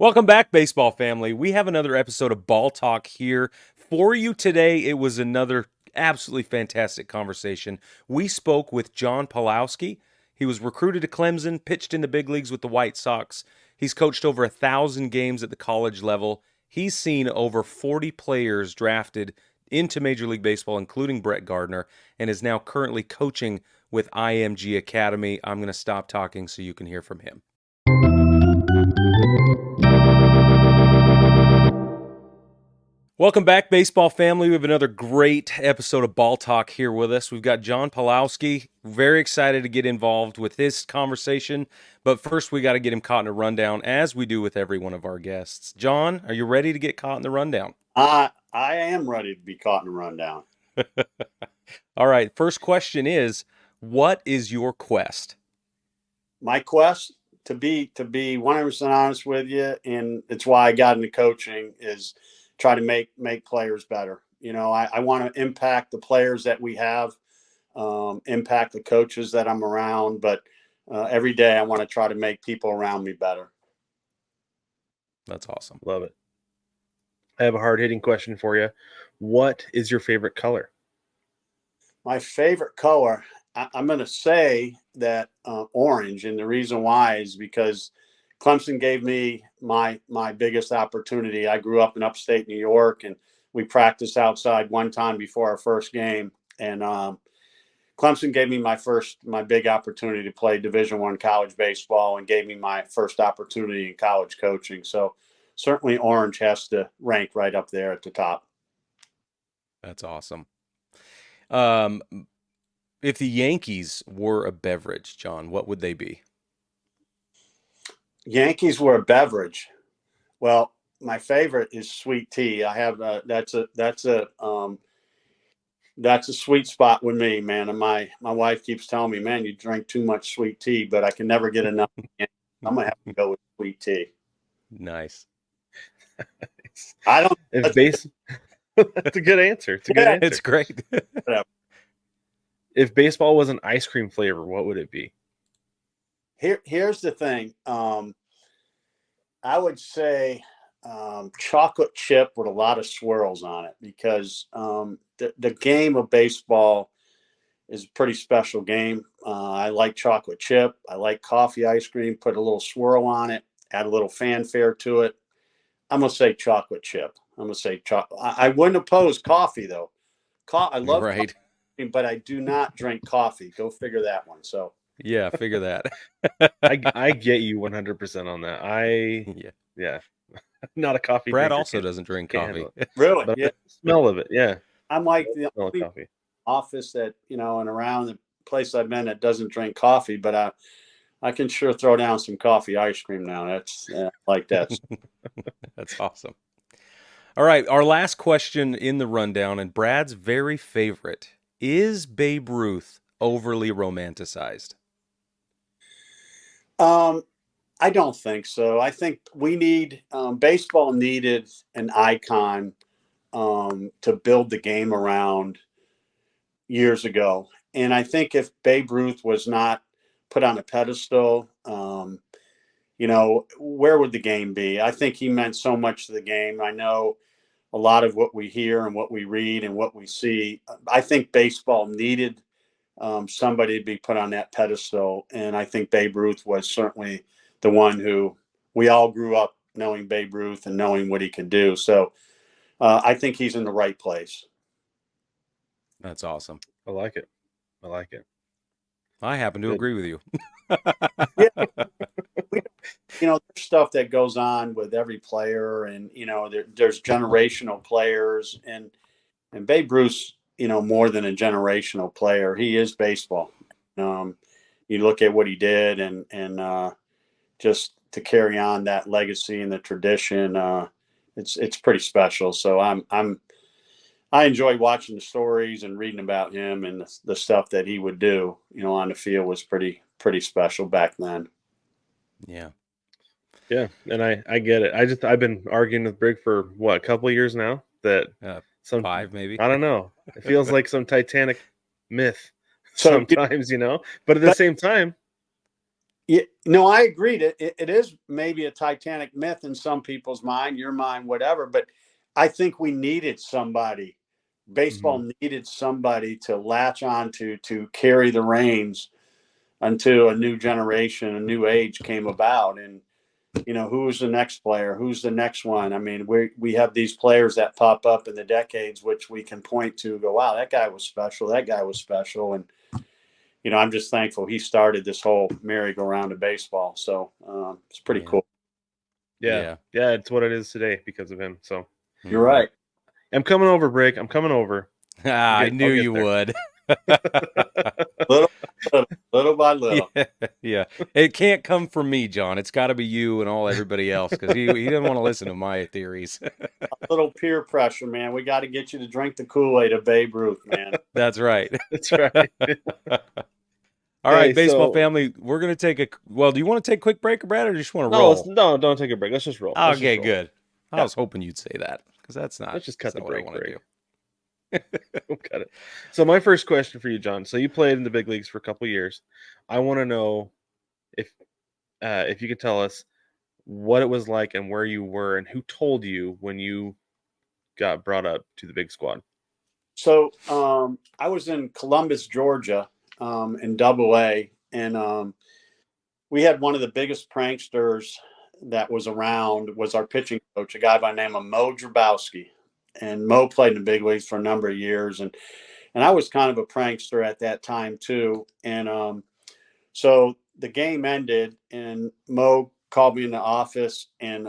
Welcome back, baseball family. We have another episode of Ball Talk here for you today. It was another absolutely fantastic conversation. We spoke with John Pawlowski. He was recruited to Clemson, pitched in the big leagues with the White Sox. He's coached over 1,000 games at the college level. He's seen over 40 players drafted into Major League Baseball, including Brett Gardner, and is now currently coaching with IMG Academy. I'm going to stop talking so you can hear from him. Welcome back, baseball family. We have another great episode of Ball Talk here with us. We've got John Pawlowski. Very excited to get involved with this conversation. But first, we got to get him caught in a rundown, as we do with every one of our guests. John, are you ready to get caught in the rundown? I am ready to be caught in a rundown. All right. First question is, what is your quest? My quest to be 100% honest with you, and it's why I got into coaching, is try to make players better. You know, I want to impact the players that we have, impact the coaches that I'm around, but every day I want to try to make people around me better. That's awesome. Love it. I have a hard-hitting question for you. What is your favorite color? My favorite color, I'm going to say that orange, and the reason why is because Clemson gave me my biggest opportunity. I grew up in upstate New York, and we practiced outside one time before our first game, and Clemson gave me my big opportunity to play Division I college baseball, and gave me my first opportunity in college coaching. So certainly orange has to rank right up there at the top. That's awesome. If the Yankees were a beverage, John, what would they be? Yankees were a beverage. Well, my favorite is sweet tea. I have that's a sweet spot with me, man. And my wife keeps telling me, man, you drink too much sweet tea, but I can never get enough. I'm gonna have to go with sweet tea. Nice. I don't. That's a good answer. It's a good answer. It's great. If baseball was an ice cream flavor, what would it be? Here's the thing. I would say chocolate chip with a lot of swirls on it, because the game of baseball is a pretty special game. I like chocolate chip. I like coffee ice cream. Put a little swirl on it. Add a little fanfare to it. I'm gonna say chocolate chip. I'm gonna say chocolate. I wouldn't oppose coffee though. I love right. coffee, but I do not drink coffee. Go figure that one. So yeah, figure that. I get you 100% on that. Yeah. Not a coffee Brad drinker. Also doesn't drink coffee. Really? But Yeah. the smell of it, yeah. I'm like the only coffee. Office that, and around the place I've been that doesn't drink coffee, but I can sure throw down some coffee ice cream now. That's like that. That's awesome. All right, our last question in the rundown, and Brad's very favorite: is Babe Ruth overly romanticized? I don't think so. I think we need baseball needed an icon to build the game around years ago. And I think if Babe Ruth was not put on a pedestal, where would the game be? I think he meant so much to the game. I know a lot of what we hear and what we read and what we see. I think baseball needed somebody to be put on that pedestal. And I think Babe Ruth was certainly the one who we all grew up knowing Babe Ruth and knowing what he could do. So I think he's in the right place. That's awesome. I like it. I happen to agree with you. Yeah. There's stuff that goes on with every player, and there's generational players, and Babe Ruth's more than a generational player. He is baseball. You look at what he did, and just to carry on that legacy and the tradition, it's pretty special. So I enjoy watching the stories and reading about him, and the stuff that he would do, on the field was pretty special back then. Yeah. Yeah, and I get it. I've been arguing with Brig for a couple of years now that 5 maybe. I don't know. It feels like some Titanic myth sometimes, But at the same time, Yeah, no, I agreed. It is maybe a Titanic myth in some people's mind, your mind, whatever. But I think we needed somebody. Mhm. Baseball needed somebody to latch on to carry the reins until a new generation, a new age came about. And who's the next player? Who's the next one? I mean, we have these players that pop up in the decades, which we can point to. Go, wow, that guy was special. That guy was special. And I'm just thankful he started this whole merry-go-round of baseball. So it's pretty Yeah. cool. Yeah, Yeah. yeah, it's what it is today because of him. So You're Mhm. right. I'm coming over, Brig. I'm coming over. I I'll knew get you there. would. Little, little by little. Yeah, yeah. It can't come from me, John. It's got to be you and all everybody else because he didn't want to listen to my theories. A little peer pressure, man. We got to get you to drink the Kool-Aid of Babe Ruth, man. That's right. That's right. All right, Hey, baseball so family, we're gonna take a. Well, do you want to take a quick break, Brad, or do you just want to no, roll? don't take a break. Let's just roll. Let's just Okay, roll. good. I Yeah. was hoping you'd say that because that's Let's just cut the what I break. want to do. Got it. So my first question for you, John. So you played in the big leagues for a couple years. I want to know if you could tell us what it was like and where you were and who told you when you got brought up to the big squad. So I was in Columbus, Georgia, in Double A, and we had one of the biggest pranksters that was around was our pitching coach, a guy by the name of Mo Drabowski. And Mo played in the big leagues for a number of years, and I was kind of a prankster at that time too. And so the game ended, and Mo called me in the office, and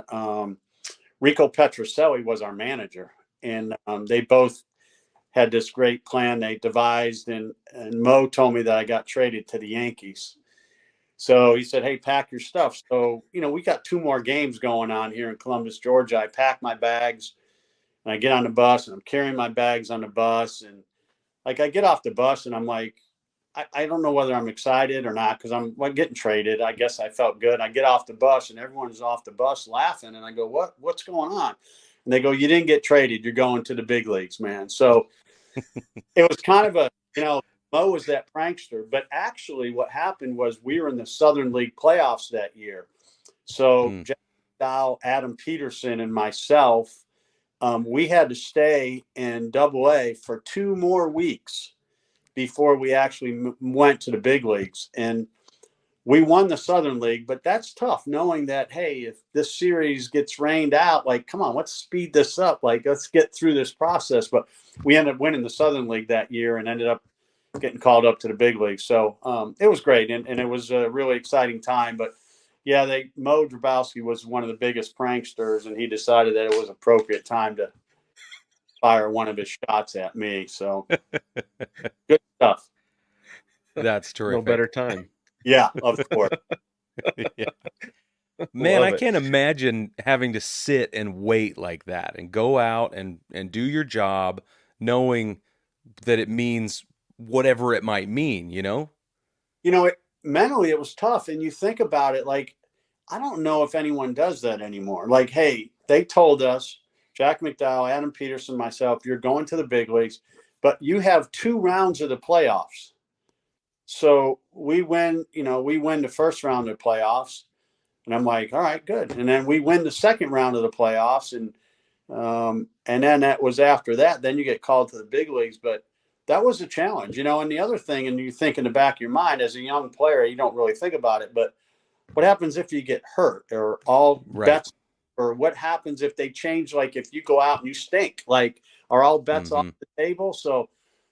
Rico Petroselli was our manager, and they both had this great plan they devised, and Mo told me that I got traded to the Yankees. So he said, "Hey, pack your stuff." So we got two more games going on here in Columbus, Georgia. I pack my bags and I get on the bus, and I'm carrying my bags on the bus, and like I get off the bus and I'm like, I don't know whether I'm excited or not because I'm getting traded. I guess I felt good. I get off the bus and everyone's off the bus laughing, and I go, What's going on?" And they go, "You didn't get traded. You're going to the big leagues, man." So it was kind of Mo was that prankster, but actually what happened was we were in the Southern League playoffs that year. So Hmm. Jack Dow, Adam Peterson, and myself, we had to stay in Double A for 2 more weeks before we actually went to the big leagues. And we won the Southern League, but that's tough knowing that, hey, if this series gets rained out, like, come on, let's speed this up. Like, let's get through this process. But we ended up winning the Southern League that year and ended up getting called up to the big league. So it was great. And it was a really exciting time. But yeah, Mo Drabowski was one of the biggest pranksters, and he decided that it was appropriate time to fire one of his shots at me. So good stuff. That's No better terrific. time. Yeah, of course. Yeah. Man, I Love it. can't imagine having to sit and wait like that and go out and do your job knowing that it means whatever it might mean, you know? Mentally it was tough. And you think about it, like, I don't know if anyone does that anymore. Like, hey, they told us, Jack McDowell, Adam Peterson, myself, you're going to the big leagues, but you have 2 rounds of the playoffs. So we win the first round of the playoffs. And I'm like, all right, good. And then we win the second round of the playoffs. And then that was after that. Then you get called to the big leagues. But that was a challenge. And the other thing, and you think in the back of your mind as a young player, you don't really think about it. But what happens if you get hurt or all Right. bets, or what happens if they change? Like if you go out and you stink, like are all bets off Hmm. the table? So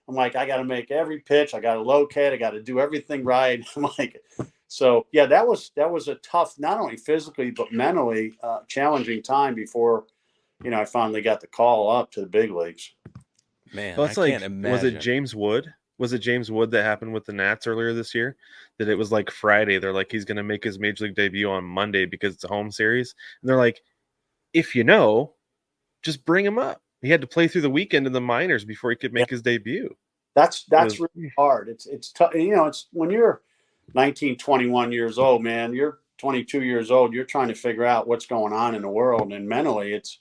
I'm like, I got to make every pitch. I got to locate. I got to do everything right. I'm like, so yeah, that was a tough, not only physically but mentally challenging time before I finally got the call up to the big leagues. Man, Well, I it's can't like, was it imagine. James Wood? Was it James Wood that happened with the Nats earlier this year? That it was like Friday. They're like, he's going to make his major league debut on Monday because it's a home series. And they're like, if you know, just bring him up. He had to play through the weekend in the minors before he could Yeah, make his debut. It that's was, really hard. It's tough. It's when you're 19, 21 years old, man. You're 22 years old. You're trying to figure out what's going on in the world, and mentally, it's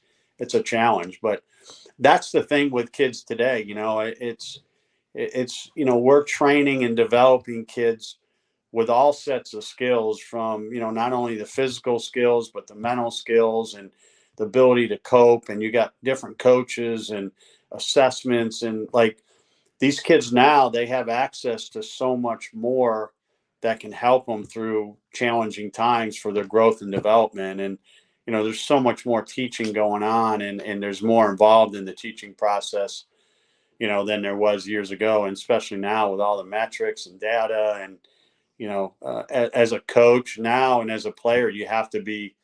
a challenge. But that's the thing with kids today. We're training and developing kids with all sets of skills from, not only the physical skills, but the mental skills and the ability to cope. And you got different coaches and assessments. And like these kids now, they have access to so much more that can help them through challenging times for their growth and development. And, there's so much more teaching going on, and there's more involved in the teaching process, than there was years ago. And especially now with all the metrics and data and, as a coach now and as a player, you have to be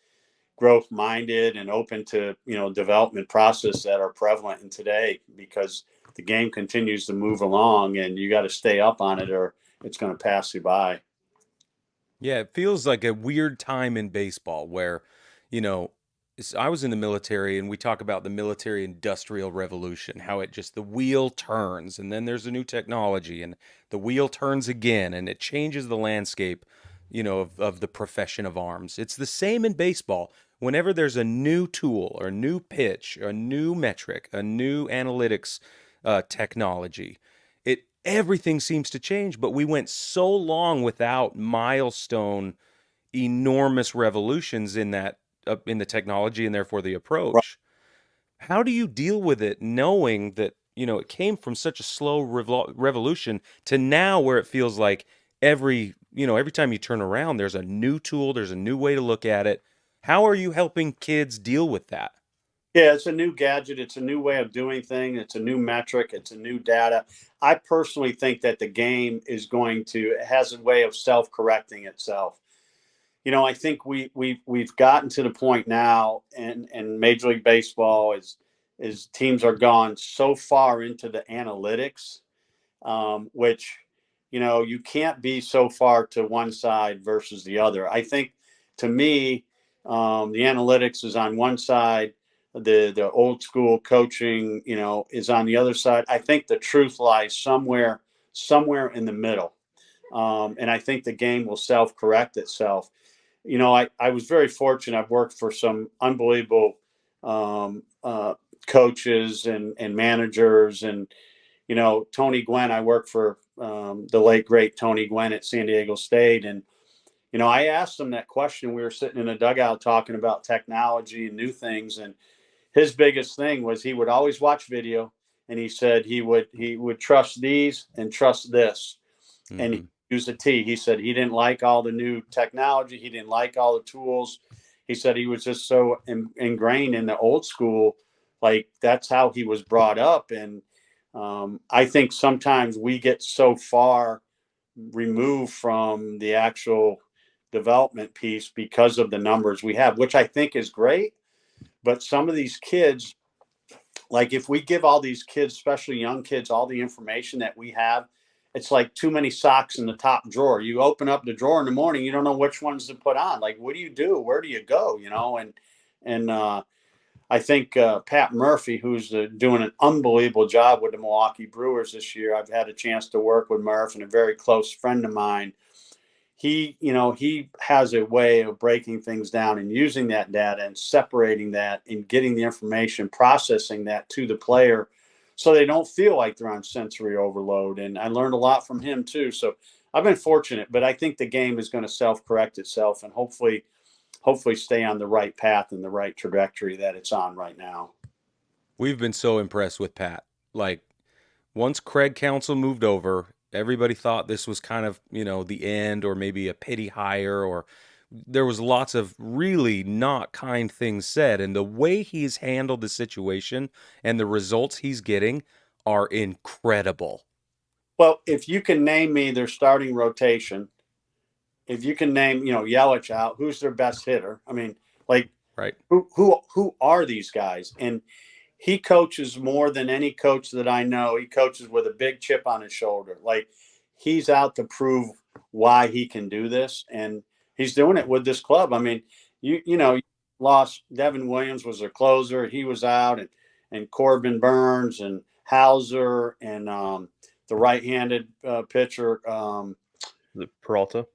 growth minded and open to, development process that are prevalent in today, because the game continues to move along and you got to stay up on it or it's going to pass you by. Yeah, it feels like a weird time in baseball where, you know, I was in the military and we talk about the military industrial revolution, how it just the wheel turns and then there's a new technology and the wheel turns again and it changes the landscape, of the profession of arms. It's the same in baseball. Whenever there's a new tool or new pitch, or a new metric, a new analytics technology, everything seems to change. But we went so long without milestone enormous revolutions in that in the technology and therefore the Right. approach. How do you deal with it knowing that, it came from such a slow revolution to now where it feels like every time you turn around there's a new tool, there's a new way to look at it. How are you helping kids deal with that? Yeah, it's a new gadget. It's a new way of doing things. It's a new metric. It's a new data. I personally think that the game it has a way of self-correcting itself. I think we've gotten to the point now in Major League Baseball is teams are gone so far into the analytics, which you can't be so far to one side versus the other. I think, to me, the analytics is on one side, the old school coaching, is on the other side. I think the truth lies somewhere in the middle, and I think the game will self correct itself. I was very fortunate. I've worked for some unbelievable coaches and managers. And, Tony Gwynn, I worked for the late, great Tony Gwynn at San Diego State. And, I asked him that question. We were sitting in a dugout talking about technology and new things. And his biggest thing was he would always watch video. And he said he would trust these and trust this. And he Mm-hmm. used a T. He said he didn't like all the new technology. He didn't like all the tools. He said he was just so ingrained in the old school, like that's how he was brought up. And I think sometimes we get so far removed from the actual development piece because of the numbers we have, which I think is great. But some of these kids, like if we give all these kids, especially young kids, all the information that we have, it's like too many socks in the top drawer. You open up the drawer in the morning, you don't know which ones to put on. Like, what do you do? Where do you go? And I think Pat Murphy, who's doing an unbelievable job with the Milwaukee Brewers this year. I've had a chance to work with Murph, and a very close friend of mine. He has a way of breaking things down and using that data and separating that and getting the information, processing that to the player so they don't feel like they're on sensory overload. And I learned a lot from him too. So I've been fortunate, but I think the game is going to self-correct itself and hopefully stay on the right path and the right trajectory that it's on right now. We've been so impressed with Pat. Like, once Craig Counsell moved over, everybody thought this was kind of, the end or maybe a pity hire, or there was lots of really not kind things said. And the way he's handled the situation and the results he's getting are incredible. Well, if you can name me their starting rotation, if you can name, Yelich out, who's their best hitter? I mean, like, Right. who are these guys? And he coaches more than any coach that I know. He coaches with a big chip on his shoulder. Like, he's out to prove why he can do this, and he's doing it with this club. I mean, you lost Devin Williams was their closer. He was out, and Corbin Burns and Hauser and the right-handed pitcher. The Peralta.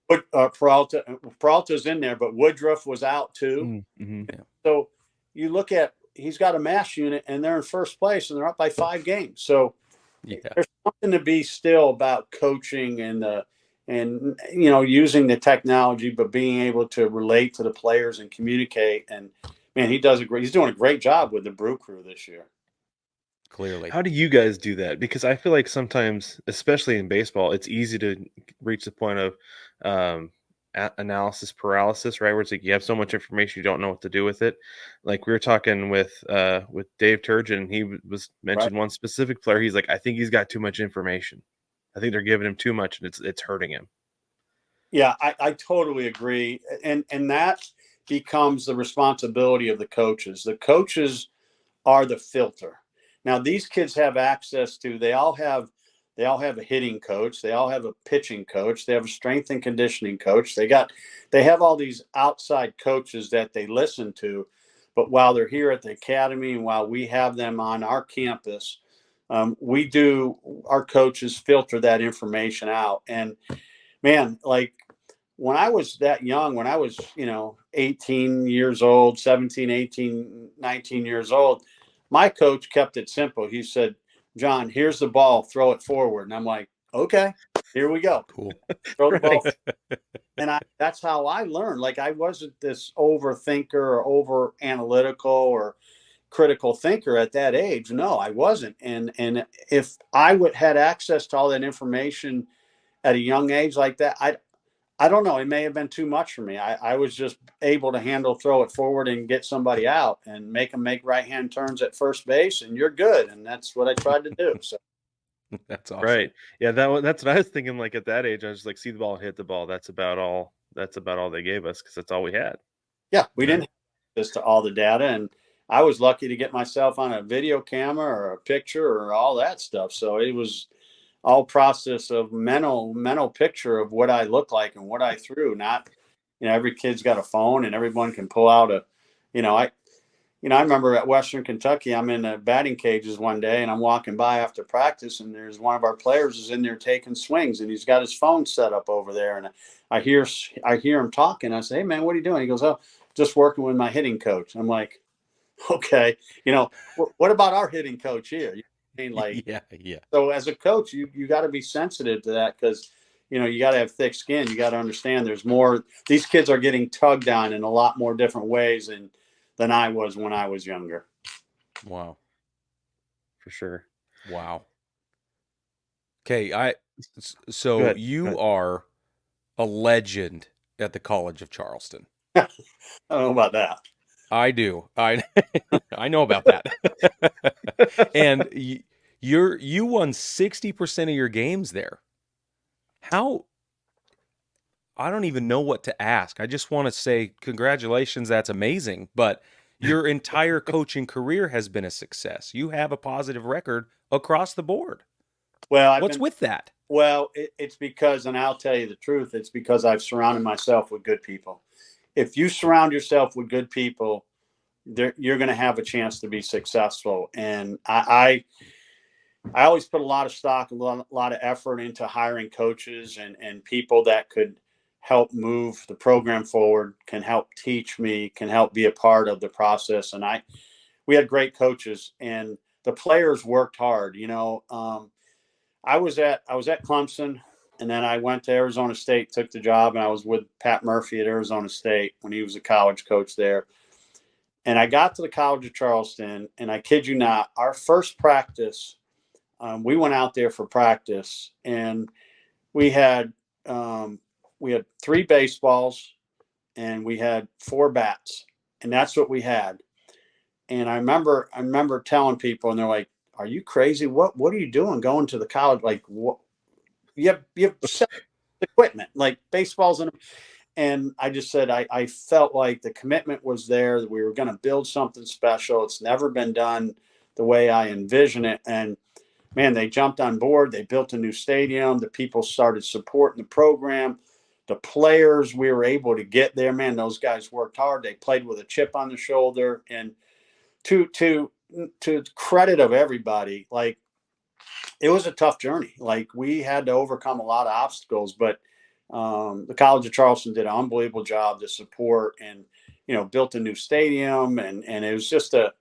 Peralta's in there, but Woodruff was out too. Mm-hmm. So you look at, he's got a mass unit and they're in first place and they're up by 5 games. So Yeah. there's something to be still about coaching and and using the technology, but being able to relate to the players and communicate. And man, he's doing a great job with the Brew Crew this year. Clearly. How do you guys do that? Because I feel like sometimes, especially in baseball, it's easy to reach the point of analysis paralysis, right? Where it's like you have so much information, you don't know what to do with it. Like we were talking with Dave Turgeon, and he was mentioned one specific player. He's like, I think he's got too much information. I think they're giving him too much, and it's hurting him. Yeah, I totally agree, and that becomes the responsibility of the coaches. The coaches are the filter. Now these kids have access to. They all have a hitting coach. They all have a pitching coach. They have a strength and conditioning coach. They have all these outside coaches that they listen to. But while they're here at the academy and while we have them on our campus, our coaches filter that information out. And man, like when I was that young, when I was, 18 years old, 17, 18, 19 years old, my coach kept it simple. He said, John, here's the ball, throw it forward. And I'm like, okay, here we go. Cool. Throw the ball. And that's how I learned. Like I wasn't this overthinker or over analytical or critical thinker at that age. No, I wasn't. And if I had access to all that information at a young age like that, I don't know. It may have been too much for me. I was just able to throw it forward and get somebody out and make them make right-hand turns at first base, and you're good. And that's what I tried to do. So that's awesome. Right. Yeah, that's what I was thinking. Like at that age, I was just like, see the ball, hit the ball. That's about all. That's about all they gave us because that's all we had. Yeah, we didn't have access to all the data, and I was lucky to get myself on a video camera or a picture or all that stuff. So it was all process of mental picture of what I look like and what I threw. Not, every kid's got a phone and everyone can pull out I remember at Western Kentucky, I'm in the batting cages one day and I'm walking by after practice and there's one of our players is in there taking swings and he's got his phone set up over there. And I hear him talking. I say, hey man, what are you doing? He goes, oh, just working with my hitting coach. I'm like, okay, what about our hitting coach here? Yeah. So as a coach, you got to be sensitive to that because, you got to have thick skin. You got to understand there's more. These kids are getting tugged on in a lot more different ways than I was when I was younger. Wow. For sure. Wow. Okay, so you are a legend at the College of Charleston. I don't know about that. I do. I know about that. And you won 60% of your games there. How? I don't even know what to ask. I just want to say congratulations. That's amazing. But your entire coaching career has been a success. You have a positive record across the board. Well, what's with that? Well, it's because, and I'll tell you the truth, it's because I've surrounded myself with good people. If you surround yourself with good people, you're going to have a chance to be successful. And I always put a lot of stock, a lot of effort into hiring coaches and people that could help move the program forward, can help teach me, can help be a part of the process. And we had great coaches and the players worked hard. I was at Clemson and then I went to Arizona State, took the job, and I was with Pat Murphy at Arizona State when he was a college coach there. And I got to the College of Charleston, and I kid you not, our first practice, we went out there for practice, and we had 3 baseballs, and we had 4 bats, and that's what we had. And I remember telling people, and they're like, "Are you crazy? What are you doing going to the college? Like, what? You have equipment like baseballs and I just said I felt like the commitment was there that we were going to build something special. It's never been done the way I envision it. And man, they jumped on board. They built a new stadium. The people started supporting the program. The players, we were able to get there. Man, those guys worked hard. They played with a chip on the shoulder. And to credit of everybody, like it was a tough journey. Like we had to overcome a lot of obstacles, but the College of Charleston did an unbelievable job to support and, built a new stadium. And it was just it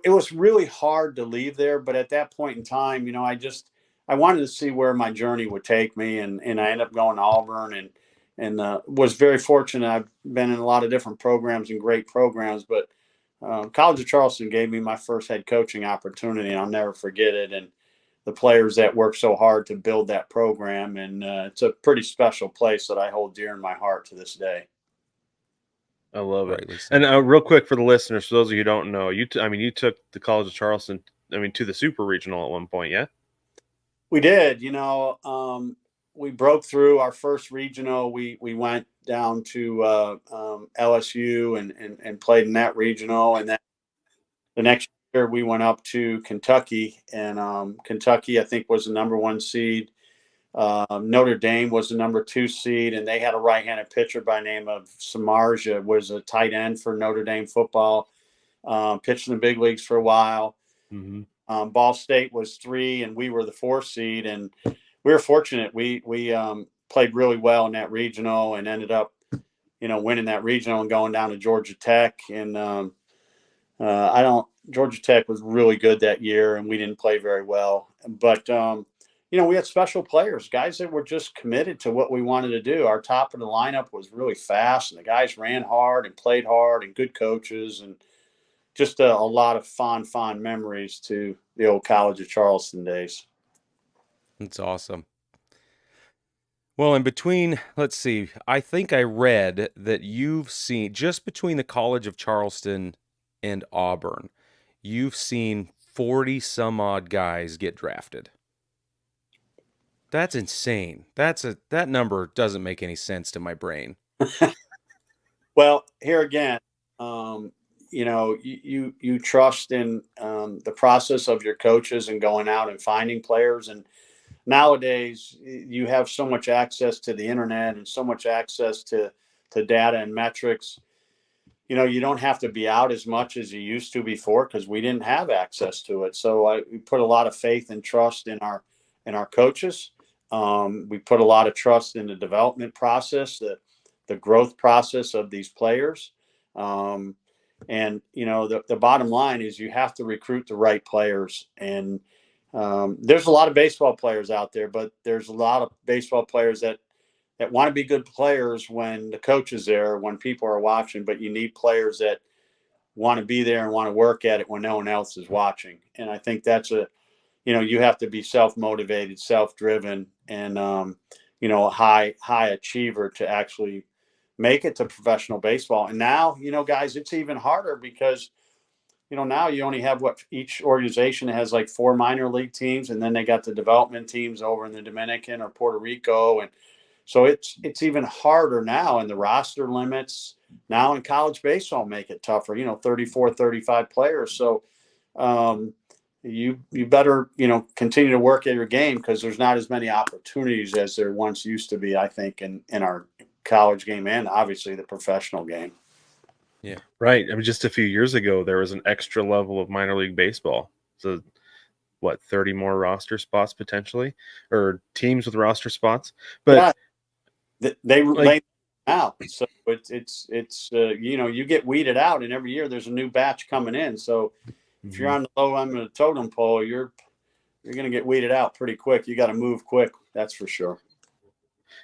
was really hard to leave there. But at that point in time, I wanted to see where my journey would take me, and I ended up going to Auburn, and was very fortunate. I've been in a lot of different programs and great programs, but College of Charleston gave me my first head coaching opportunity, and I'll never forget it. And the players that worked so hard to build that program, and it's a pretty special place that I hold dear in my heart to this day. I love it. Rightly so. And real quick for the listeners, for those of you who don't know, you took the College of Charleston, to the Super Regional at one point, yeah? We did. We broke through our first regional. We went down to LSU and played in that regional, and then the next year we went up to Kentucky, and Kentucky I think was the number 1 seed. Notre Dame was the number 2 seed, and they had a right-handed pitcher by the name of Samardzija, was a tight end for Notre Dame football. Pitched in the big leagues for a while. Mm-hmm. Ball State was 3, and we were the 4th seed, and we were fortunate. We played really well in that regional and ended up, winning that regional and going down to Georgia Tech. And Georgia Tech was really good that year, and we didn't play very well. But we had special players, guys that were just committed to what we wanted to do. Our top of the lineup was really fast, and the guys ran hard and played hard, and good coaches, and just a lot of fond memories to the old College of Charleston days. That's awesome. Well, in between, let's see, I think I read that you've seen, just between the College of Charleston and Auburn, you've seen 40 some odd guys get drafted. That's insane. That number doesn't make any sense to my brain. Well, here again, you trust in the process of your coaches and going out and finding players. And nowadays you have so much access to the internet and so much access to data and metrics. You don't have to be out as much as you used to before, because we didn't have access to it. So we put a lot of faith and trust in our coaches. We put a lot of trust in the development process, the growth process of these players. And the bottom line is you have to recruit the right players. And there's a lot of baseball players out there, but there's a lot of baseball players that want to be good players when the coach is there, when people are watching. But you need players that want to be there and want to work at it when no one else is watching. And I think that's you have to be self-motivated, self-driven, and a high achiever to actually make it to professional baseball. And now, guys, it's even harder because, now you only have each organization has like 4 minor league teams, and then they got the development teams over in the Dominican or Puerto Rico. And so it's even harder now, and the roster limits now in college baseball make it tougher, 34, 35 players. So you better, continue to work at your game, because there's not as many opportunities as there once used to be, I think, in our college game and obviously the professional game. Yeah, right. Just a few years ago, there was an extra level of minor league baseball. So, 30 more roster spots potentially, or teams with roster spots? But yeah, they out. So it's you get weeded out, and every year there's a new batch coming in. So if you're on the low end of the totem pole, you're going to get weeded out pretty quick. You got to move quick. That's for sure.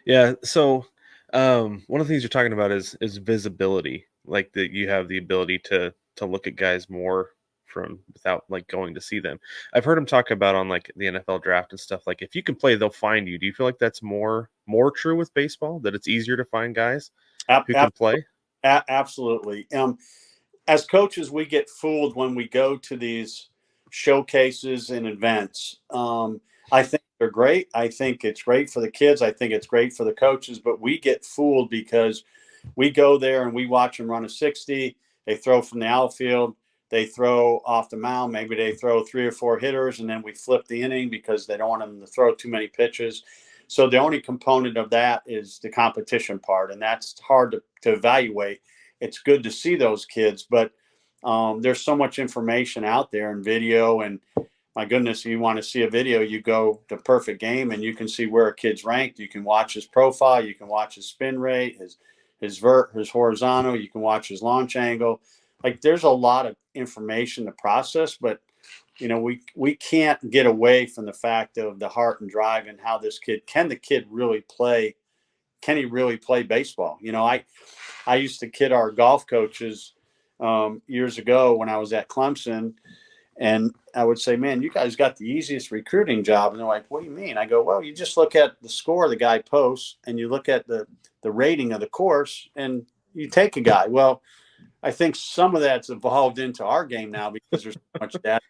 Yeah. So one of the things you're talking about is visibility, like that you have the ability to look at guys more from without like going to see them. I've heard him talk about on like the NFL draft and stuff. Like if you can play, they'll find you. Do you feel like that's more true with baseball, that it's easier to find guys who can play? Absolutely. As coaches, we get fooled when we go to these showcases and events. I think they're great. I think it's great for the kids. I think it's great for the coaches, but we get fooled because we go there and we watch them run a 60. They throw from the outfield. They throw off the mound. Maybe they throw 3 or 4 hitters, and then we flip the inning because they don't want them to throw too many pitches. So the only component of that is the competition part, and that's hard to evaluate. It's good to see those kids, but there's so much information out there and video. And my goodness, you want to see a video, you go to Perfect Game and you can see where a kid's ranked. You can watch his profile. You can watch his spin rate, his horizontal. You can watch his launch angle. Like there's a lot of information to process, but we can't get away from the fact of the heart and drive and how this kid, can the kid really play? Can he really play baseball? I used to kid our golf coaches years ago when I was at Clemson, and I would say, man, you guys got the easiest recruiting job. And they're like, what do you mean? I go, well, you just look at the score the guy posts and you look at the rating of the course and you take a guy. Well, I think some of that's evolved into our game now because there's so much data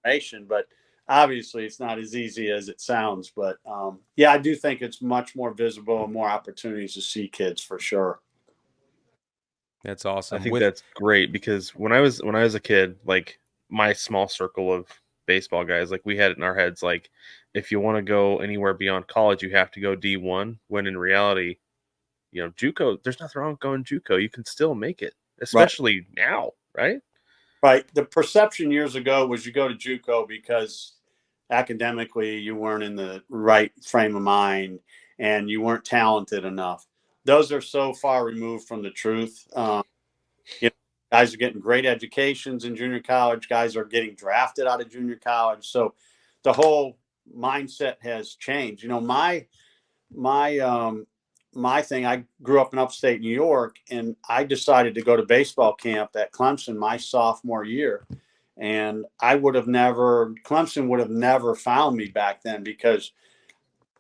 information, but obviously it's not as easy as it sounds. But yeah, I do think it's much more visible and more opportunities to see kids for sure. That's awesome. I think that's great because when I was a kid, like my small circle of baseball guys, like we had it in our heads, like if you want to go anywhere beyond college, you have to go D1. When in reality, JUCO, there's nothing wrong with going JUCO. You can still make it, especially now, right? Right. The perception years ago was you go to JUCO because academically you weren't in the right frame of mind and you weren't talented enough. Those are so far removed from the truth. Guys are getting great educations in junior college. Guys are getting drafted out of junior college. So the whole mindset has changed. My thing, I grew up in upstate New York, and I decided to go to baseball camp at Clemson my sophomore year. And Clemson would have never found me back then because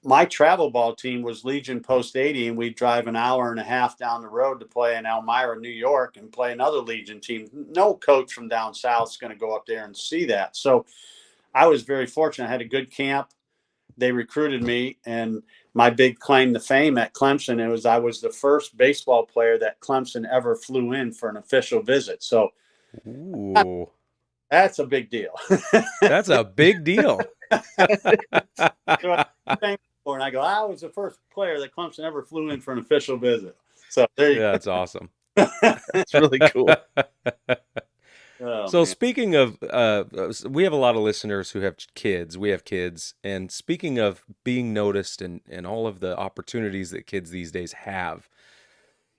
my travel ball team was Legion Post 80, and we'd drive an hour and a half down the road to play in Elmira, New York, and play another Legion team. No coach from down south is going to go up there and see that. So I was very fortunate. I had a good camp. They recruited me, and my big claim to fame at Clemson I was the first baseball player that Clemson ever flew in for an official visit. So ooh, that's a big deal. That's a big deal. And I go, I was the first player that Clemson ever flew in for an official visit. So there you go. That's awesome. That's really cool. So man. Speaking of, we have a lot of listeners who have kids. We have kids. And speaking of being noticed and all of the opportunities that kids these days have,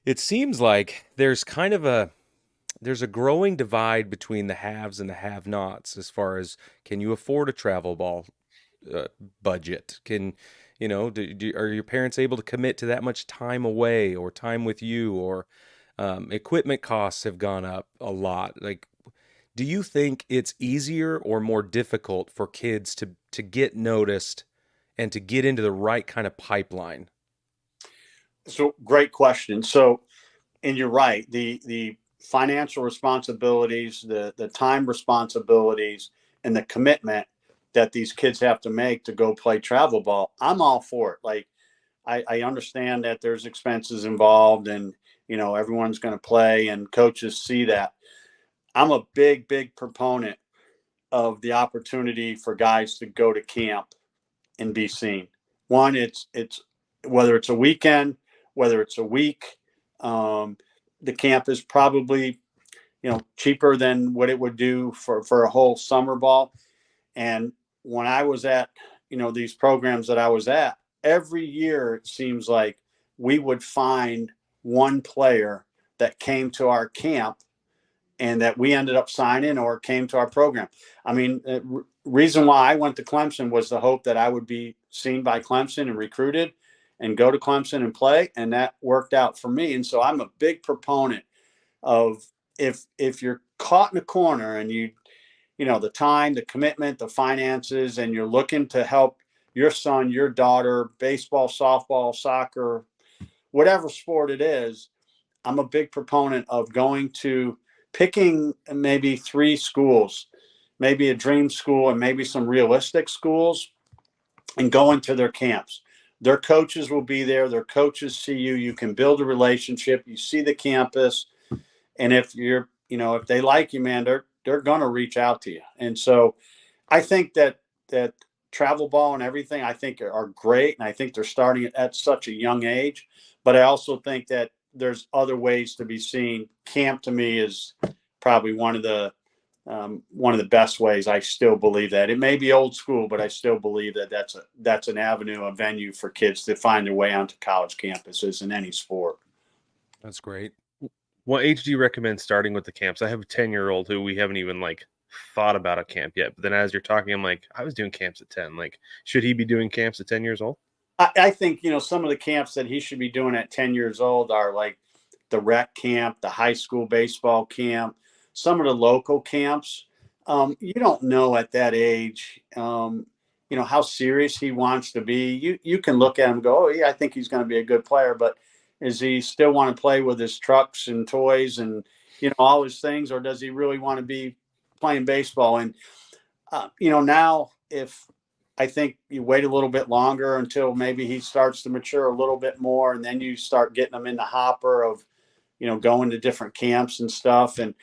it seems like there's a growing divide between the haves and the have-nots as far as, can you afford a travel ball budget? Are your parents able to commit to that much time away or time with you, or equipment costs have gone up a lot? Like, do you think it's easier or more difficult for kids to get noticed and to get into the right kind of pipeline? So great question. So, and you're right, the financial responsibilities, the time responsibilities, and the commitment that these kids have to make to go play travel ball, I'm all for it. Like, I understand that there's expenses involved, and everyone's going to play, and coaches see that. I'm a big proponent of the opportunity for guys to go to camp and be seen. One, it's whether it's a weekend, whether it's a week, the camp is probably cheaper than what it would do for a whole summer ball. And when I was at these programs that I was at, every year it seems like we would find one player that came to our camp and that we ended up signing or came to our program. I mean, reason why I went to Clemson was the hope that I would be seen by Clemson and recruited and go to Clemson and play. And that worked out for me. And so I'm a big proponent of, if you're caught in a corner and the time, the commitment, the finances, and you're looking to help your son, your daughter, baseball, softball, soccer, whatever sport it is, I'm a big proponent of picking maybe 3 schools, maybe a dream school and maybe some realistic schools, and going to their camps. Their coaches will be there. Their coaches see you. You can build a relationship. You see the campus. And if if they like you, man, they're going to reach out to you. And so I think that travel ball and everything, I think are great. And I think they're starting at such a young age, but I also think that there's other ways to be seen. Camp to me is probably one of the best ways. I still believe that. It may be old school, but I still believe that that's an avenue, a venue for kids to find their way onto college campuses in any sport. That's great. What age do you recommend starting with the camps? I have a 10-year-old who we haven't even thought about a camp yet. But then as you're talking, I'm like, I was doing camps at 10. Like, should he be doing camps at 10 years old? I think, some of the camps that he should be doing at 10 years old are like the rec camp, the high school baseball camp, some of the local camps. You don't know at that age, how serious he wants to be. You can look at him and go, oh, yeah, I think he's going to be a good player, but does he still want to play with his trucks and toys and, all his things, or does he really want to be playing baseball? And, now if I think you wait a little bit longer until maybe he starts to mature a little bit more, and then you start getting him in the hopper of, going to different camps and stuff. And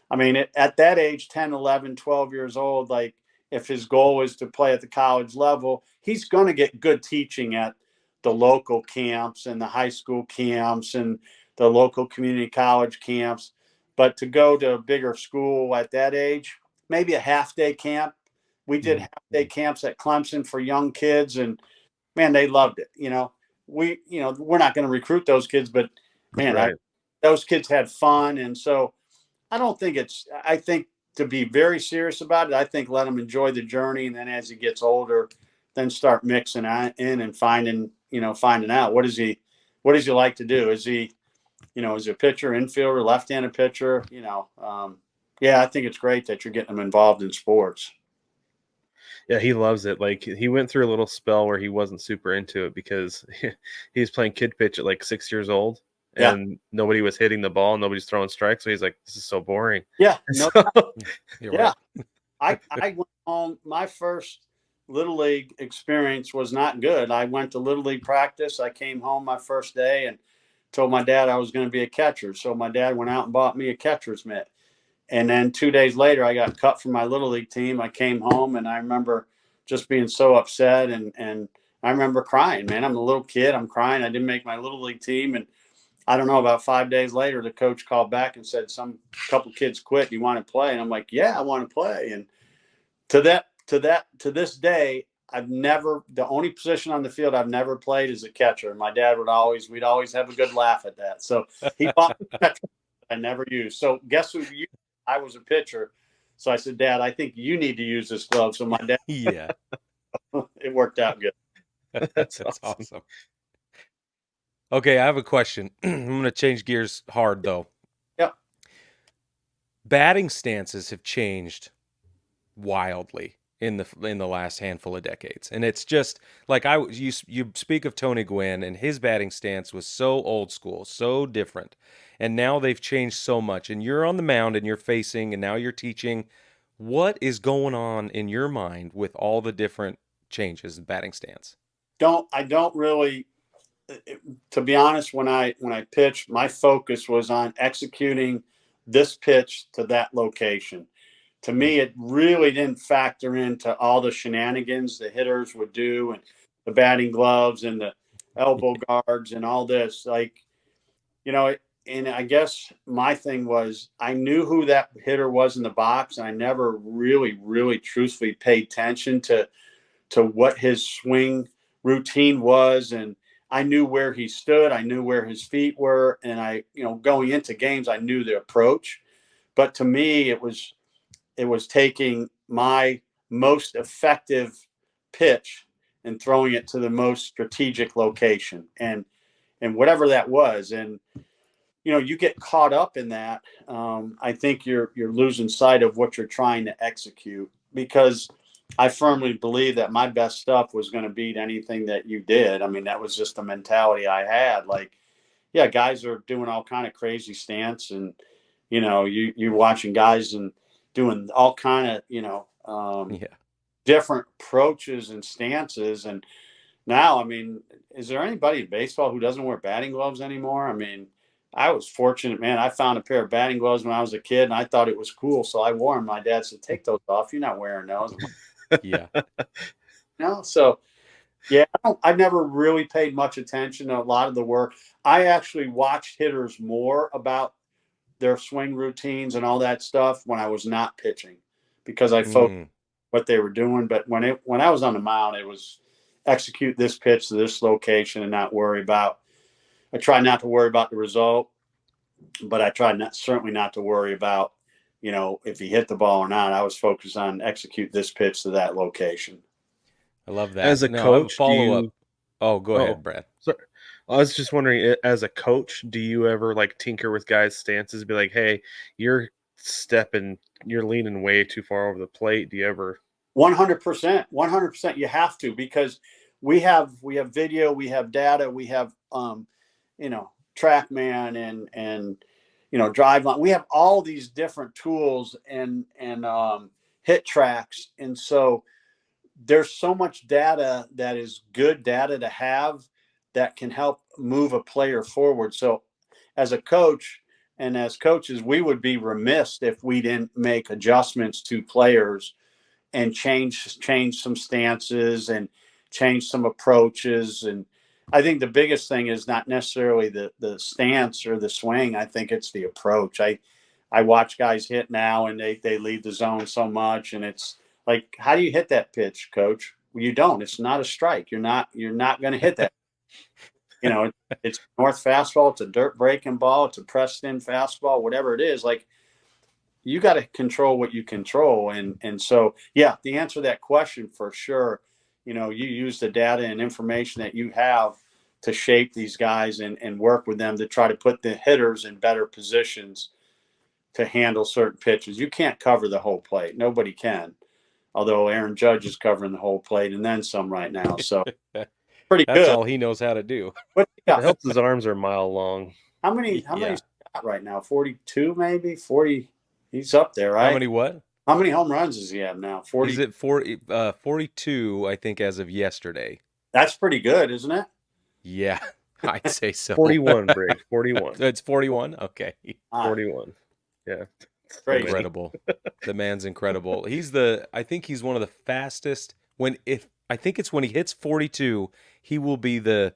I mean, at that age, 10, 11, 12 years old, like if his goal is to play at the college level, he's going to get good teaching at the local camps and the high school camps and the local community college camps. But to go to a bigger school at that age, maybe a half-day camp. We did half-day camps at Clemson for young kids, and man, they loved it. We're not going to recruit those kids, but man, Right. those kids had fun. And so I think to be very serious about it, I think let him enjoy the journey. And then as he gets older, then start mixing in and finding out what does he like to do? Is he a pitcher, infielder, left-handed pitcher? Yeah, I think it's great that you're getting him involved in sports. Yeah, he loves it. Like, he went through a little spell where he wasn't super into it because he was playing kid pitch at like 6 years old, and nobody was hitting the ball, nobody's throwing strikes. So he's like, this is so boring. Yeah. So, Yeah. Right. I went home. My first Little League experience was not good. I went to Little League practice. I came home my first day and told my dad I was going to be a catcher. So my dad went out and bought me a catcher's mitt. And then 2 days later, I got cut from my Little League team. I came home, and I remember just being so upset. And I remember crying, man. I'm a little kid. I'm crying. I didn't make my Little League team. And I don't know, about 5 days later, the coach called back and said, couple kids quit. You want to play? And I'm like, yeah, I want to play. And to this day, the only position on the field I've never played is a catcher. And my dad we'd always have a good laugh at that. So he bought the catcher I never used. So guess who I was a pitcher. So I said, Dad, I think you need to use this glove. So my dad, Yeah. It worked out good. That's awesome. Okay, I have a question. I'm going to change gears hard, though. Yep. Batting stances have changed wildly in the last handful of decades, and it's just like you speak of Tony Gwynn, and his batting stance was so old school, so different, and now they've changed so much. And you're on the mound, and you're facing, and now you're teaching. What is going on in your mind with all the different changes in batting stance? I don't really. To be honest, when I pitched, my focus was on executing this pitch to that location. To me, it really didn't factor into all the shenanigans the hitters would do and the batting gloves and the elbow guards and all this. Like, and I guess my thing was I knew who that hitter was in the box, and I never really, really truthfully paid attention to what his swing routine was. And I knew where he stood. I knew where his feet were. And going into games, I knew the approach. But to me, it was taking my most effective pitch and throwing it to the most strategic location and whatever that was. And, you get caught up in that. I think you're losing sight of what you're trying to execute, because I firmly believe that my best stuff was going to beat anything that you did. I mean, that was just the mentality I had. Like, yeah, guys are doing all kind of crazy stance, and you're watching guys and doing all kind of different approaches and stances. And now, I mean, is there anybody in baseball who doesn't wear batting gloves anymore? I mean, I was fortunate, man. I found a pair of batting gloves when I was a kid, and I thought it was cool, so I wore them. My dad said, "Take those off. You're not wearing those." Yeah. So yeah, I've never really paid much attention to a lot of the work. I actually watched hitters more about their swing routines and all that stuff when I was not pitching, because I focused what they were doing. But when I was on the mound, it was execute this pitch to this location and not worry about. I try not to worry about the result, but I try certainly not to worry about if he hit the ball or not. I was focused on execute this pitch to that location. I love that. As a Now, I have a coach, follow-up. Oh, go ahead, Brad. Sorry. I was just wondering, as a coach, do you ever like tinker with guys' stances? Be like, hey, you're leaning way too far over the plate. Do you ever? 100%, 100%. You have to, because we have video, we have data, we have TrackMan and drive line. We have all these different tools and hit tracks, and so there's so much data that is good data to have that can help move a player forward. So as a coach and as coaches, we would be remiss if we didn't make adjustments to players and change some stances and change some approaches. And I think the biggest thing is not necessarily the stance or the swing. I think it's the approach. I watch guys hit now, and they leave the zone so much, and it's like, how do you hit that pitch, coach? Well, you don't. It's not a strike. You're not going to hit that. It's north fastball. It's a dirt breaking ball. It's a pressed in fastball. Whatever it is, like, you got to control what you control. And so, yeah, the answer to that question for sure, you use the data and information that you have to shape these guys and work with them to try to put the hitters in better positions to handle certain pitches. You can't cover the whole plate. Nobody can. Although Aaron Judge is covering the whole plate and then some right now. So pretty That's good. all he knows how to do. But It helps his arms are a mile long. How many he's got right now? 42, maybe 40. He's up there, right? How many what? How many home runs does he have now? 40. He's at 42, I think, as of yesterday. That's pretty good, isn't it? Yeah, I'd say so. 41, Brig. 41. It's 41? Okay. 41. Yeah. Crazy. Incredible. The man's incredible. I think he's one of the fastest. I think it's when he hits 42, he will be the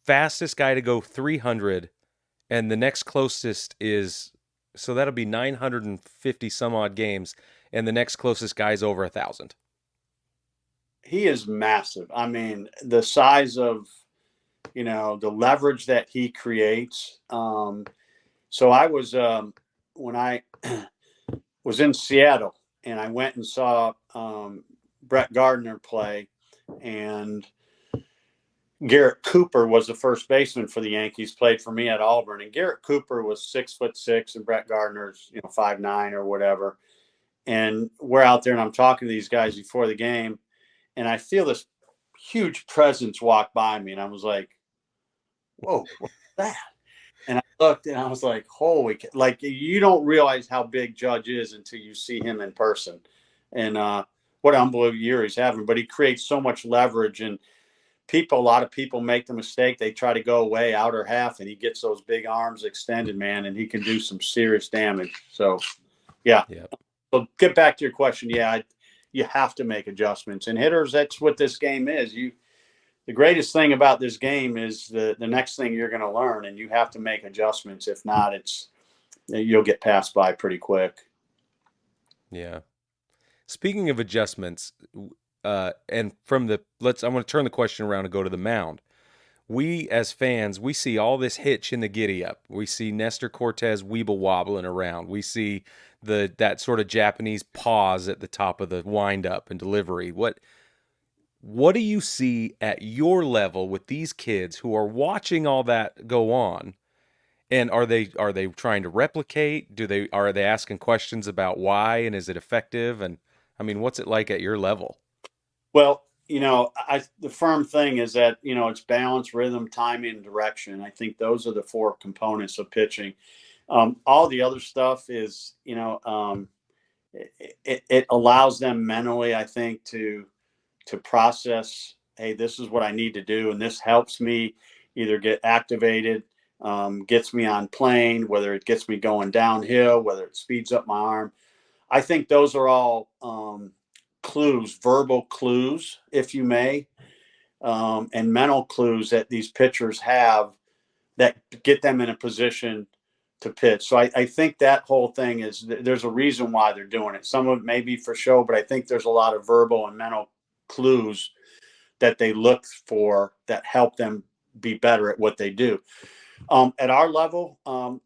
fastest guy to go 300, and the next closest is, so that'll be 950 some odd games, and the next closest guy's over 1,000. He is massive. I mean, the size of, the leverage that he creates. So I was, when I was in Seattle, and I went and saw Brett Gardner play, and Garrett Cooper was the first baseman for the Yankees, played for me at Auburn. And Garrett Cooper was 6'6", and Brett Gardner's 5'9" or whatever. And we're out there, and I'm talking to these guys before the game, and I feel this huge presence walk by me, and I was like, "Whoa, what's that?" And I looked, and I was like, "Holy!" Like, you don't realize how big Judge is until you see him in person, and what an unbelievable year he's having. But he creates so much leverage, and a lot of people make the mistake. They try to go away outer half, and he gets those big arms extended, man, and he can do some serious damage. So, yeah. So get back to your question. Yeah, you have to make adjustments. And hitters, that's what this game is. The greatest thing about this game is the next thing you're going to learn, and you have to make adjustments. If not, you'll get passed by pretty quick. Yeah. Speaking of adjustments, and I'm going to turn the question around and go to the mound. We, as fans, we see all this hitch in the giddy up. We see Nestor Cortez weeble wobbling around. We see that sort of Japanese pause at the top of the wind up and delivery. What do you see at your level with these kids who are watching all that go on? And are they trying to replicate? Are they asking questions about why, and is it effective? And I mean, what's it like at your level? Well, the firm thing is that, it's balance, rhythm, timing, and direction. I think those are the four components of pitching. All the other stuff is, it allows them mentally, I think, to process, hey, this is what I need to do. And this helps me either get activated, gets me on plane, whether it gets me going downhill, whether it speeds up my arm. I think those are all clues, verbal clues, if you may, and mental clues that these pitchers have that get them in a position to pitch. So I think that whole thing is, there's a reason why they're doing it. Some of it may be for show, but I think there's a lot of verbal and mental clues that they look for that help them be better at what they do. At our level,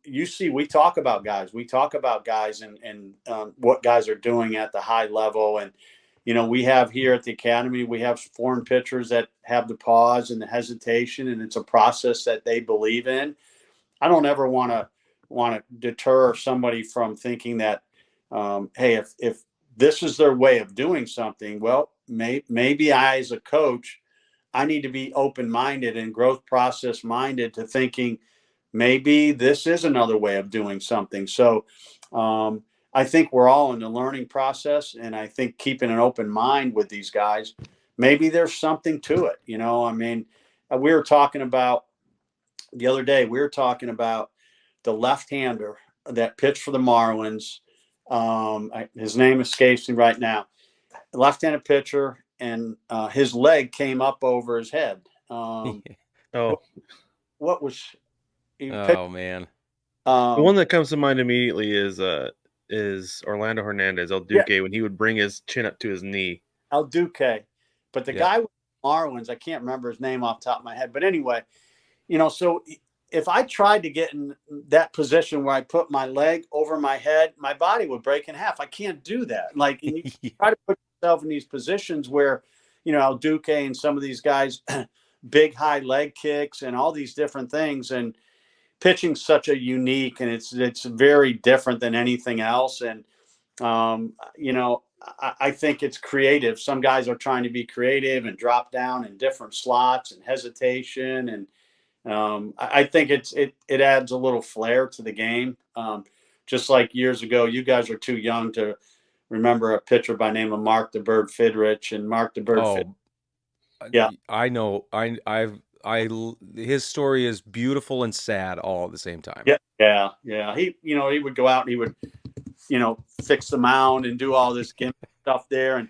you see, we talk about guys. We talk about guys and what guys are doing at the high level. And, we have here at the academy, we have foreign pitchers that have the pause and the hesitation, and it's a process that they believe in. I don't ever want to deter somebody from thinking that, hey, if this is their way of doing something, well, maybe I, as a coach, I need to be open-minded and growth process minded to thinking maybe this is another way of doing something. So I think we're all in the learning process, and I think keeping an open mind with these guys, maybe there's something to it. I mean, we were talking about the other day, we were talking about the left-hander that pitched for the Marlins. His name escapes me right now. Left-handed pitcher, and his leg came up over his head. Oh, What was he Oh man. the one that comes to mind immediately is Orlando Hernandez, El Duque, when he would bring his chin up to his knee. El Duque, but the guy with Marlins, I can't remember his name off the top of my head. But anyway, so if I tried to get in that position where I put my leg over my head, my body would break in half. I can't do that. Like, and you try to put yourself in these positions where, El Duque and some of these guys, big high leg kicks and all these different things, and pitching's such a unique, and it's very different than anything else. And I think it's creative. Some guys are trying to be creative and drop down in different slots and hesitation, and I think it adds a little flair to the game. Just like years ago, you guys are too young to remember a pitcher by name of Mark the Bird Fidrich, and Mark the Bird. Yeah, I know. His story is beautiful and sad all at the same time. Yeah. He would go out and he would, fix the mound and do all this gimmick stuff there. And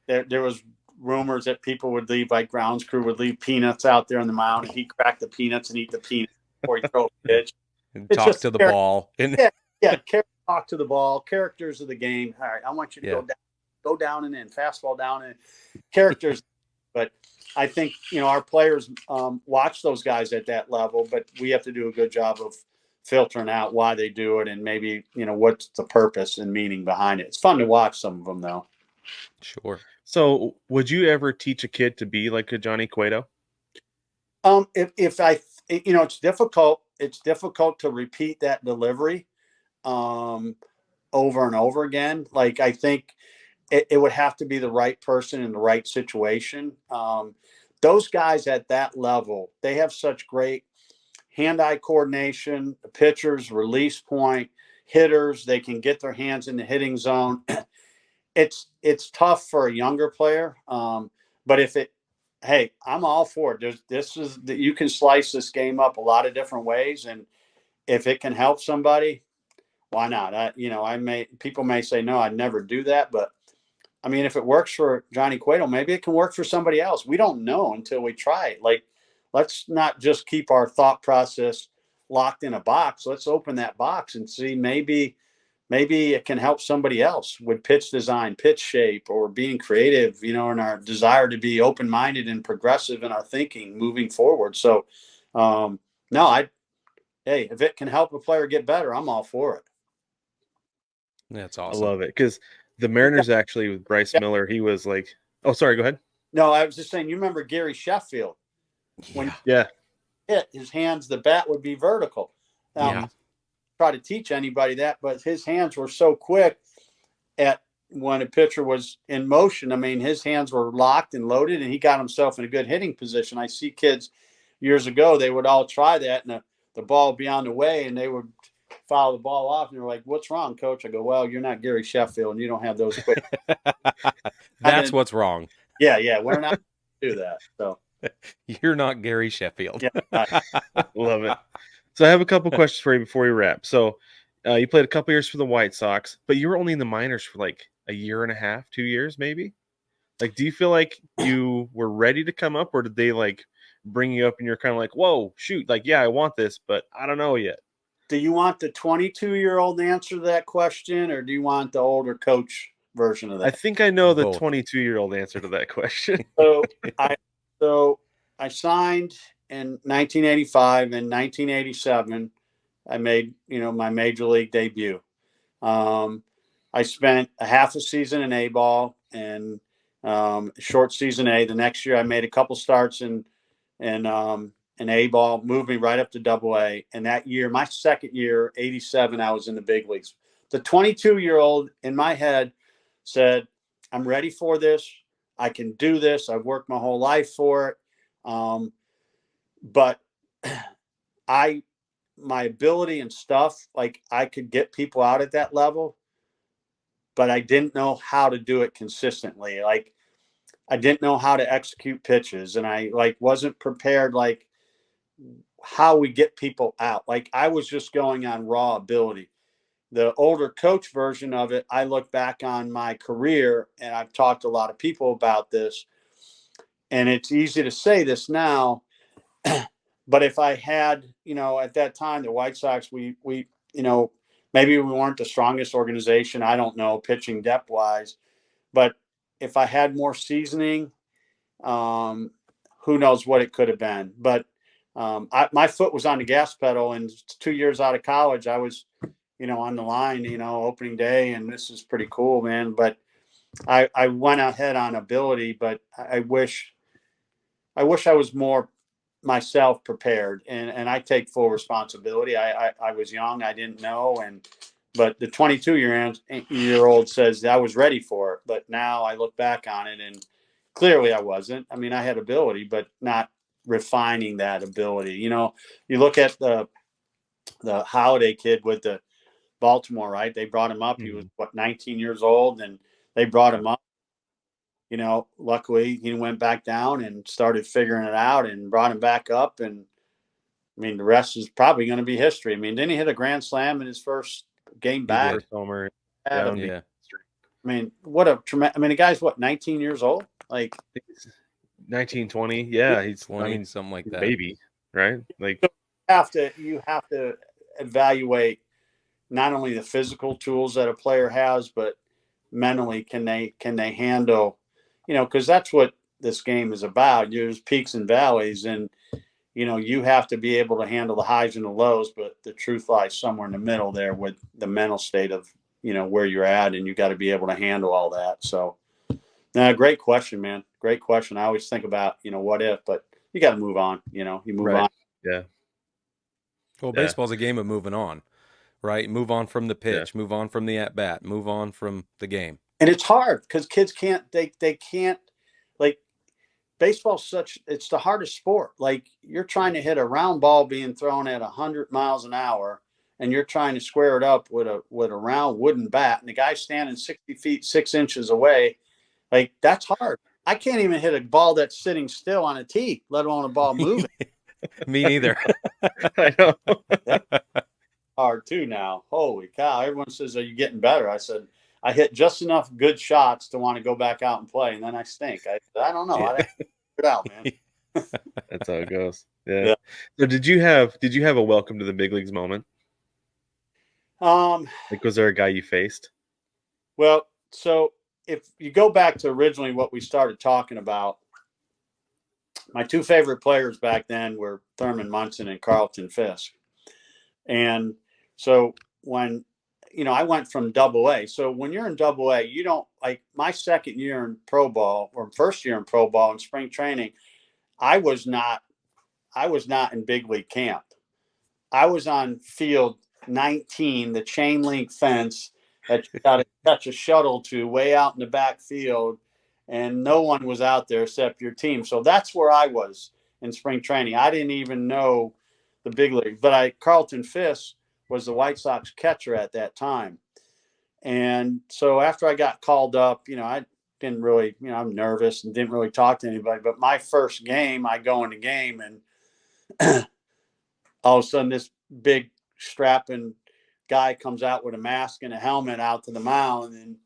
there was rumors that people would leave, like grounds crew would leave peanuts out there on the mound, and he'd crack the peanuts and eat the peanuts before he throw a pitch. And talk to the ball. Talk to the ball. Characters of the game. All right, I want you to go down and in, fastball down and characters. But I think, our players watch those guys at that level, but we have to do a good job of filtering out why they do it, and maybe, what's the purpose and meaning behind it. It's fun to watch some of them, though. Sure. So would you ever teach a kid to be like a Johnny Cueto? It's difficult to repeat that delivery over and over again. Like, I think it would have to be the right person in the right situation. Those guys at that level, they have such great hand-eye coordination, the pitchers, release point, hitters, they can get their hands in the hitting zone. It's tough for a younger player. But I'm all for it. You can slice this game up a lot of different ways. And if it can help somebody, why not? People may say, no, I'd never do that. But I mean, if it works for Johnny Cueto, maybe it can work for somebody else. We don't know until we try it. Like, let's not just keep our thought process locked in a box. Let's open that box and see, maybe it can help somebody else with pitch design, pitch shape, or being creative, in our desire to be open-minded and progressive in our thinking moving forward. So, if it can help a player get better, I'm all for it. That's awesome. I love it, because the Mariners actually, with Bryce Miller, he was like, oh, sorry, go ahead. No, I was just saying, you remember Gary Sheffield? His hands, the bat would be vertical. Now, try to teach anybody that, but his hands were so quick when a pitcher was in motion. I mean, his hands were locked and loaded, and he got himself in a good hitting position. I see kids years ago, they would all try that, and the ball would be on the way, and they would foul the ball off, and they're like, "What's wrong, coach?" I go, "Well, you're not Gary Sheffield, and you don't have those quick." That's what's wrong. Yeah, we're not do that. So you're not Gary Sheffield. Love it. So I have a couple questions for you before we wrap. So you played a couple years for the White Sox, but you were only in the minors for like a year and a half, 2 years, maybe. Like, do you feel like you were ready to come up, or did they like bring you up and you're kind of like, whoa, shoot, like, yeah, I want this, but I don't know yet? Do you want the 22-year-old answer to that question, or do you want the older coach version of that? I think I know the 22-year-old answer to that question. So I signed in 1985 and 1987, I made, my major league debut. I spent a half a season in A ball and short season A. The next year, I made a couple starts in A ball, moved me right up to Double A. And that year, my second year, 87, I was in the big leagues. The 22-year-old in my head said, "I'm ready for this. I can do this. I've worked my whole life for it." But my ability and stuff, like I could get people out at that level, but I didn't know how to do it consistently. Like I didn't know how to execute pitches, and I wasn't prepared, like how we get people out. Like I was just going on raw ability. The older coach version of it, I look back on my career, and I've talked to a lot of people about this, and it's easy to say this now, but if I had, at that time, the White Sox, we maybe we weren't the strongest organization. I don't know, pitching depth wise, but if I had more seasoning, who knows what it could have been. But my foot was on the gas pedal, and 2 years out of college, I was, on the line, opening day, and this is pretty cool, man. But I went ahead on ability, but I wish I was more myself prepared, and I take full responsibility. I was young, I didn't know, but the 22-year-old says I was ready for it. But now I look back on it, and clearly I wasn't. I mean, I had ability, but not refining that ability. You look at the Holiday kid with the Baltimore, right? They brought him up. He was 19 years old, and they brought him up. Luckily he went back down and started figuring it out and brought him back up. And I mean, the rest is probably going to be history. I mean, didn't he hit a grand slam in his first game back? Homer. Yeah. I mean, what a tremendous, the guy's 19 years old? Like 19, 20. Yeah. He's 20, something like that. Baby, right? Like you have to evaluate not only the physical tools that a player has, but mentally, can they handle, because that's what this game is about. There's peaks and valleys, and you have to be able to handle the highs and the lows, but the truth lies somewhere in the middle there with the mental state of where you're at, and you got to be able to handle all that. So great question, man. Great question. I always think about what if, but you got to move on. You move on. Yeah. Well, baseball's a game of moving on, right? Move on from the pitch, move on from the at bat, move on from the game. And it's hard because kids can't, they can't, like, baseball's it's the hardest sport. Like, you're trying to hit a round ball being thrown at 100 miles an hour, and you're trying to square it up with a round wooden bat, and the guy's standing 60 feet 6 inches away. Like, that's hard. I can't even hit a ball that's sitting still on a tee, let alone a ball moving. Me neither. I know. Hard too now. Holy cow. Everyone says, "Are you getting better?" I said, I hit just enough good shots to want to go back out and play, and then I stink. I don't know. I figure it out, man. That's how it goes. Yeah. So did you have a welcome to the big leagues moment? Was there a guy you faced? Well, so if you go back to originally what we started talking about, my two favorite players back then were Thurman Munson and Carlton Fisk. And so when, I went from Double A. So when you're in Double A, you don't, like, my second year in pro ball, or first year in pro ball in spring training, I was not in big league camp. I was on field 19, the chain link fence that you got to catch a shuttle to way out in the back field, and no one was out there except your team. So that's where I was in spring training. I didn't even know the big league, but Carlton Fisk was the White Sox catcher at that time. And so after I got called up, I didn't really, I'm nervous and didn't really talk to anybody. But my first game, I go in the game, and all of a sudden this big strapping guy comes out with a mask and a helmet out to the mound. And,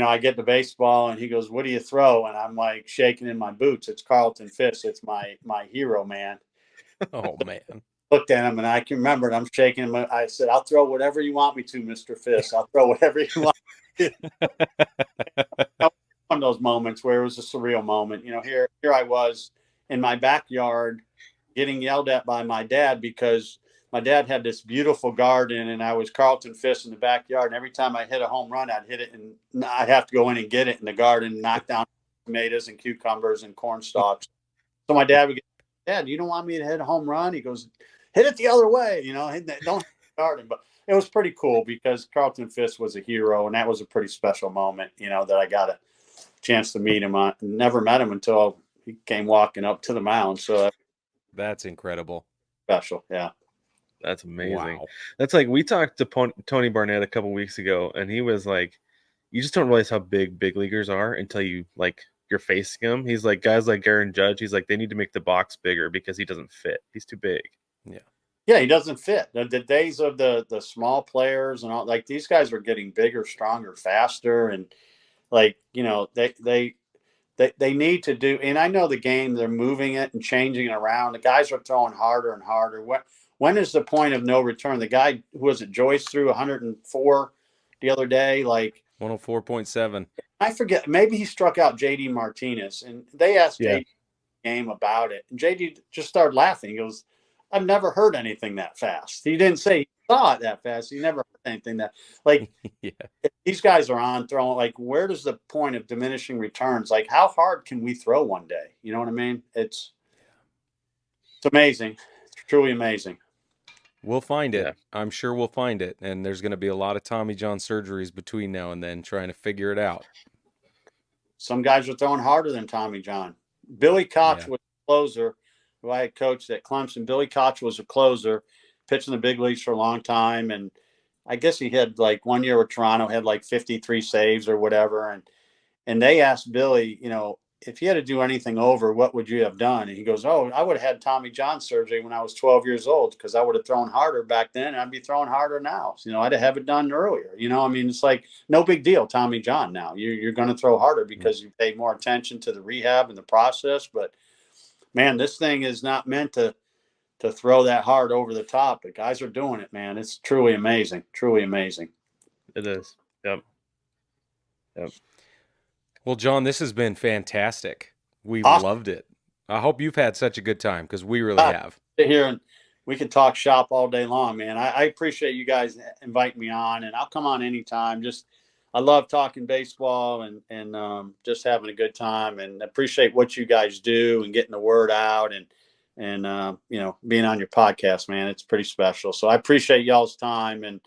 I get the baseball, and he goes, "What do you throw?" And I'm like shaking in my boots. It's Carlton Fisk. It's my hero, man. Oh, man. Looked at him, and I can remember it. I'm shaking him. I said, "I'll throw whatever you want me to, Mr. Fisk. I'll throw whatever you want me to." One of those moments where it was a surreal moment. Here I was, in my backyard getting yelled at by my dad because my dad had this beautiful garden and I was Carlton Fisk in the backyard. And every time I hit a home run, I'd hit it and I'd have to go in and get it in the garden, knock down tomatoes and cucumbers and corn stalks. So my dad would get, Dad, you don't want me to hit a home run? He goes, hit it the other way, don't hit the garden. But it was pretty cool because Carlton Fisk was a hero, and that was a pretty special moment, that I got a chance to meet him. I never met him until he came walking up to the mound. So That's incredible. special, yeah. That's amazing. Wow. That's like, we talked to Tony Barnett a couple weeks ago, and he was like, you just don't realize how big leaguers are until you're facing him. He's like, guys like Aaron Judge, he's like, they need to make the box bigger because he doesn't fit. He's too big. Yeah, he doesn't fit. The days of the small players and all, like, these guys were getting bigger, stronger, faster, and like, they need to do. And I know the game, they're moving it and changing it around. The guys are throwing harder and harder. When is the point of no return? The guy who was it, Joyce, threw 104 the other day, like 104.7. I forget. Maybe he struck out JD Martinez, and they asked JD game about it, and JD just started laughing. He goes, I've never heard anything that fast. He didn't say he saw it that fast. He never heard anything that, like, if these guys are on throwing, like, where does the point of diminishing returns? Like, how hard can we throw one day? You know what I mean? It's amazing. It's truly amazing. We'll find it. Yeah. I'm sure we'll find it. And there's going to be a lot of Tommy John surgeries between now and then trying to figure it out. Some guys are throwing harder than Tommy John. Billy Koch was a closer who I had coached at Clemson. Billy Koch was a closer, pitched in the big leagues for a long time. And I guess he had, like, 1 year with Toronto, had like 53 saves or whatever. And they asked Billy, if you had to do anything over, what would you have done? And he goes, oh, I would have had Tommy John surgery when I was 12 years old because I would have thrown harder back then and I'd be throwing harder now. I'd have it done earlier. It's like no big deal, Tommy John now. You're going to throw harder because you paid more attention to the rehab and the process. But, man, this thing is not meant to throw that hard over the top. But guys are doing it, man. It's truly amazing. Truly amazing. It is. Yep. Well, John, this has been fantastic. We've Awesome. loved it. I hope you've had such a good time because we really have. Sit here and we can talk shop all day long, man. I appreciate you guys inviting me on, and I'll come on anytime. I love talking baseball and just having a good time, and appreciate what you guys do and getting the word out and being on your podcast, man. It's pretty special. So I appreciate y'all's time and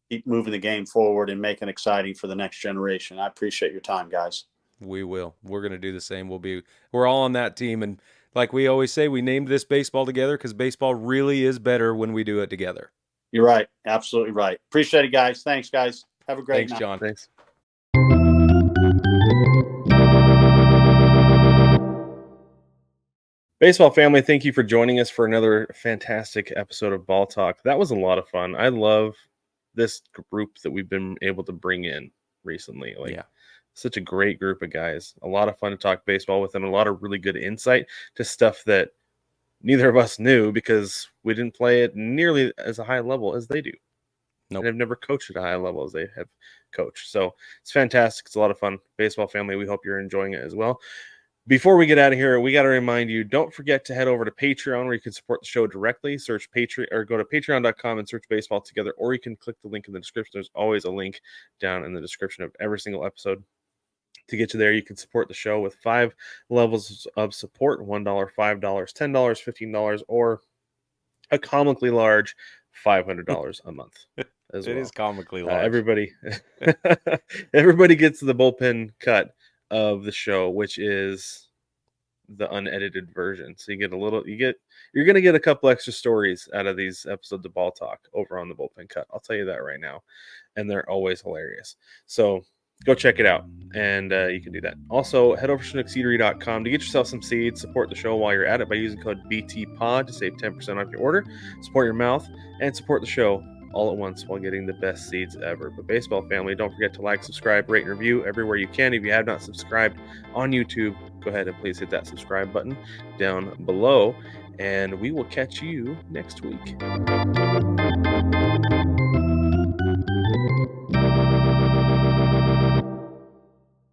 keep moving the game forward and making it exciting for the next generation. I appreciate your time, guys. We will. We're going to do the same. We're all on that team. And like we always say, we named this baseball together because baseball really is better when we do it together. You're right. Absolutely right. Appreciate it, guys. Thanks, guys. Have a great night. Thanks, John. Thanks. Baseball family, thank you for joining us for another fantastic episode of Ball Talk. That was a lot of fun. I love this group that we've been able to bring in recently. Such a great group of guys. A lot of fun to talk baseball with, and a lot of really good insight to stuff that neither of us knew because we didn't play it nearly as a high level as they do. Nope. And I've never coached at a high level as they have coached. So it's fantastic. It's a lot of fun. Baseball family, we hope you're enjoying it as well. Before we get out of here, we got to remind you, don't forget to head over to Patreon where you can support the show directly. Search Patreon or go to patreon.com and search Baseball Together, or you can click the link in the description. There's always a link down in the description of every single episode. To get you there, you can support the show with 5 levels of support: $1, $5, $10, $15, or a comically large $500 a month. As It well. is comically large. Everybody gets the bullpen cut of the show, which is the unedited version. So you're going to get a couple extra stories out of these episodes of Ball Talk over on the bullpen cut. I'll tell you that right now. And they're always hilarious. So go check it out, and you can do that. Also, head over to schnookseedery.com to get yourself some seeds. Support the show while you're at it by using code BTPOD to save 10% off your order. Support your mouth and support the show all at once while getting the best seeds ever. But baseball family, don't forget to like, subscribe, rate, and review everywhere you can. If you have not subscribed on YouTube, go ahead and please hit that subscribe button down below, and we will catch you next week.